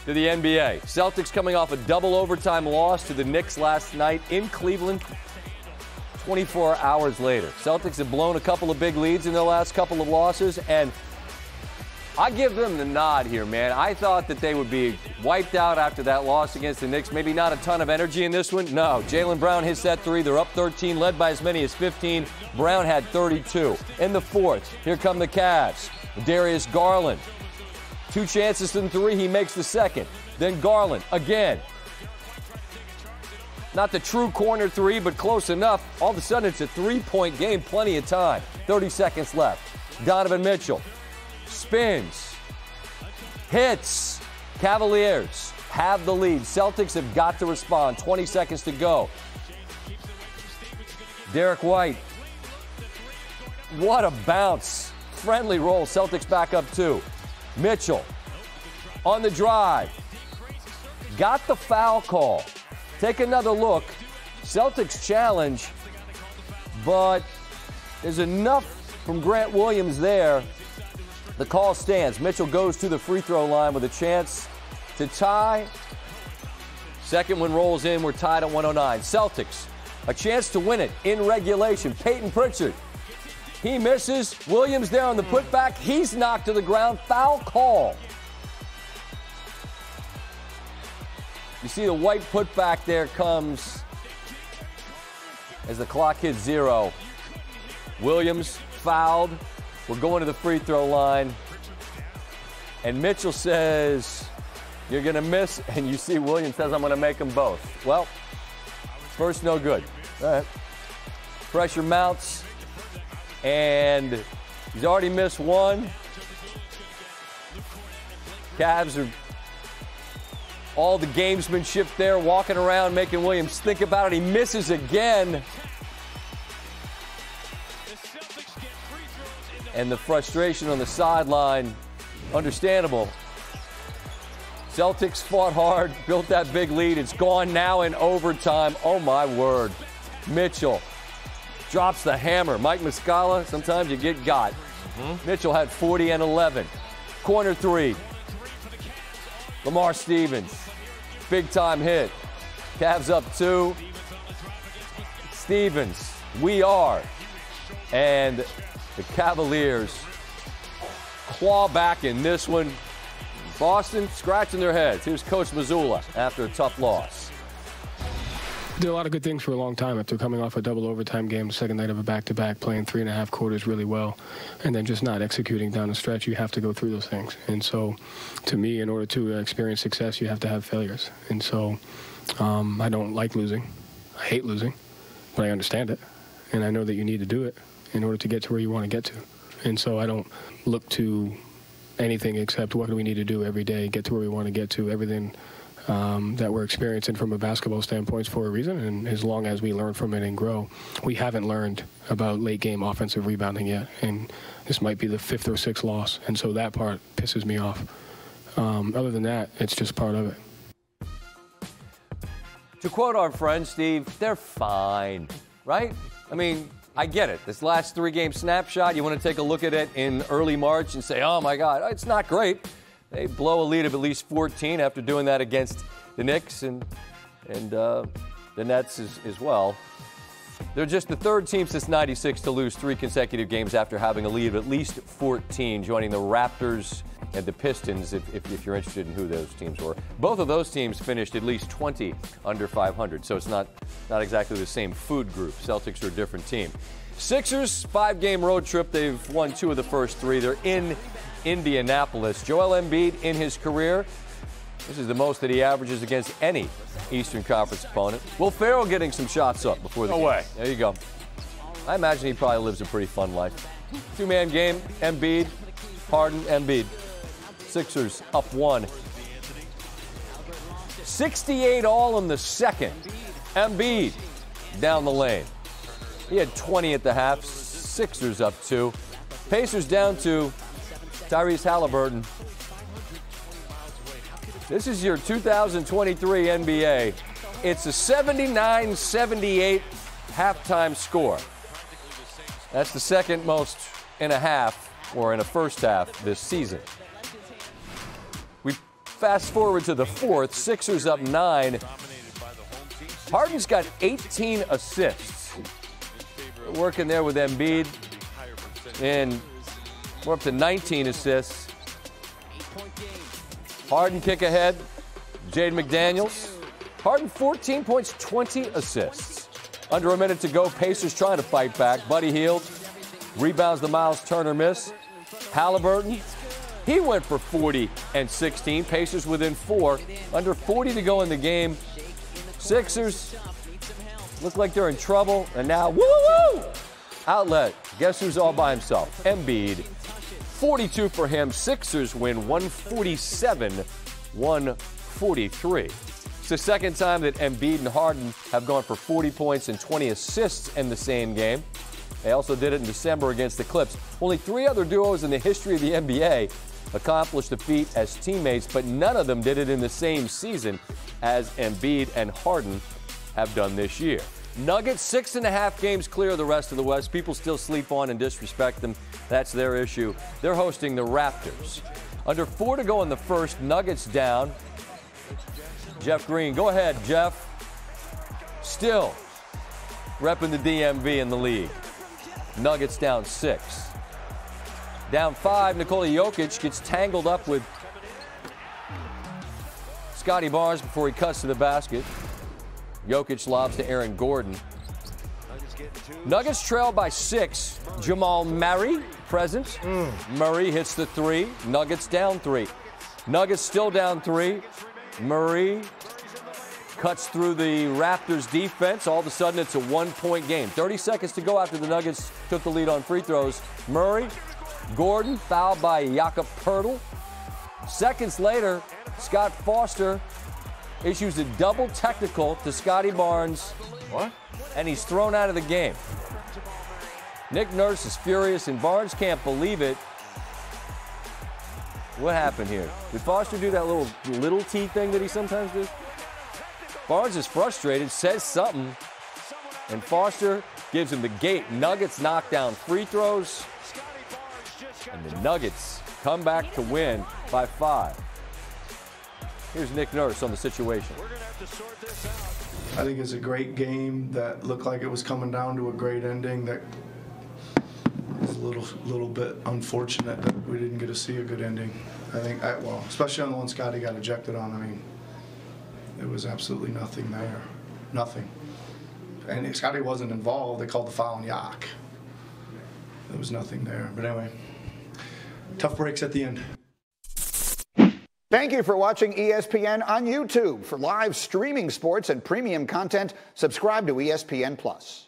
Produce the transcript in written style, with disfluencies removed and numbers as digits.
to the NBA. Celtics coming off a double overtime loss to the Knicks last night in Cleveland 24 hours later. Celtics have blown a couple of big leads in their last couple of losses, and I give them the nod here, man. I thought that they would be wiped out after that loss against the Knicks. Maybe not a ton of energy in this one. No, Jaylen Brown hits that three. They're up 13, led by as many as 15. Brown had 32. In the fourth, here come the Cavs. Darius Garland. 2 chances from 3. He makes the second. Then Garland again. Not the true corner 3, but close enough. All of a sudden, it's a 3-point game. Plenty of time. 30 seconds left. Donovan Mitchell spins, hits. Cavaliers have the lead. Celtics have got to respond. 20 seconds to go. Derek White. What a bounce. Friendly roll. Celtics back up 2. Mitchell on the drive. Got the foul call. Take another look. Celtics challenge, but there's enough from Grant Williams there. The call stands. Mitchell goes to the free throw line with a chance to tie. Second one rolls in. We're tied at 109. Celtics, a chance to win it in regulation. Peyton Pritchard. He misses. Williams there on the putback. He's knocked to the ground. Foul call. You see the White putback there comes as the clock hits 0. Williams fouled. We're going to the free throw line. And Mitchell says, you're going to miss. And you see Williams says, I'm going to make them both. Well, first no good. All right. Pressure mounts. And he's already missed one. Cavs are all the gamesmanship there, walking around, making Williams think about it. He misses again. And the frustration on the sideline, understandable. Celtics fought hard, built that big lead. It's gone now in overtime. Oh, my word. Mitchell drops the hammer. Mike Muscala, sometimes you get got. Mitchell had 40 and 11. Corner 3. Lamar Stevens. Big-time hit. Cavs up 2. Stevens, we are. And the Cavaliers claw back in this one. Boston scratching their heads. Here's Coach Mazzulla after a tough loss. Did a lot of good things for a long time after coming off a double overtime game, second night of a back-to-back, playing 3.5 quarters really well, and then just not executing down the stretch. You have to go through those things. And so, to me, in order to experience success, you have to have failures. And so, I don't like losing. I hate losing, but I understand it. And I know that you need to do it in order to get to where you want to get to. And so I don't look to anything except what do we need to do every day, get to where we want to get to, everything that we're experiencing from a basketball standpoint for a reason, and as long as we learn from it and grow. We haven't learned about late-game offensive rebounding yet, and this might be the 5th or 6th loss, and so that part pisses me off. Other than that, it's just part of it. To quote our friend Steve, they're fine, right? I mean, I get it. This last 3-game snapshot, you want to take a look at it in early March and say, oh, my God, it's not great. They blow a lead of at least 14 after doing that against the Knicks and the Nets as well. They're just the 3rd team since '96 to lose 3 consecutive games after having a lead of at least 14, joining the Raptors and the Pistons, if you're interested in who those teams were. Both of those teams finished at least 20 under 500, so it's not exactly the same food group. Celtics are a different team. Sixers, 5-game road trip. They've won 2 of the first 3. They're in Indianapolis. Joel Embiid in his career, this is the most that he averages against any Eastern Conference opponent. Will Ferrell getting some shots up before the game. No way. There you go. I imagine he probably lives a pretty fun life. 2-man game, Embiid, Harden, Embiid. Sixers up 1. 68 all in the second. Embiid down the lane. He had 20 at the half. Sixers up 2. Pacers down 2. Tyrese Halliburton. This is your 2023 NBA. It's a 79-78 halftime score. That's the second most in a half or in a first half this season. We Fast forward to the fourth, Sixers up 9. Harden's got 18 assists. We're working there with Embiid, and we're up to 19 assists. Harden kick ahead, Jaden McDaniels. Harden 14 points, 20 assists. Under a minute to go, Pacers trying to fight back. Buddy Hield rebounds the Miles Turner miss. Halliburton, he went for 40 and 16. Pacers within 4. Under 40 to go in the game. Sixers look like they're in trouble. And now, woo-woo! Outlet, guess who's all by himself? Embiid. 42 for him. Sixers win 147-143. It's the second time that Embiid and Harden have gone for 40 points and 20 assists in the same game. They also did it in December against the Clips. Only 3 other duos in the history of the NBA accomplished the feat as teammates, but none of them did it in the same season as Embiid and Harden have done this year. Nuggets 6.5 games clear of the rest of the West. People still sleep on and disrespect them. That's their issue. They're hosting the Raptors. Under 4 to go in the first, Nuggets down. Jeff Green, go ahead, Jeff. Still repping the DMV in the league. Nuggets down 6. Down 5, Nikola Jokic gets tangled up with Scottie Barnes before he cuts to the basket. Jokic lobs to Aaron Gordon. Nuggets trail by 6. Jamal Murray present. Murray hits the 3. Nuggets down 3. Nuggets still down 3. Murray cuts through the Raptors defense. All of a sudden, it's a 1-point game. 30 seconds to go after the Nuggets took the lead on free throws. Murray, Gordon, fouled by Jakob Poeltl. Seconds later, Scott Foster issues a double technical to Scottie Barnes. What? And he's thrown out of the game. Nick Nurse is furious, and Barnes can't believe it. What happened here? Did Foster do that little T thing that he sometimes does? Barnes is frustrated, says something, and Foster gives him the gate. Nuggets knock down free throws, and the Nuggets come back to win by 5. Here's Nick Nurse on the situation. I think it's a great game that looked like it was coming down to a great ending. That was a little bit unfortunate that we didn't get to see a good ending. I think, well, especially on the one Scottie got ejected on. I mean, there was absolutely nothing there, nothing. And if Scottie wasn't involved, they called the foul on Yak. There was nothing there. But anyway, tough breaks at the end. Thank you for watching ESPN on YouTube. For live streaming sports and premium content, subscribe to ESPN+.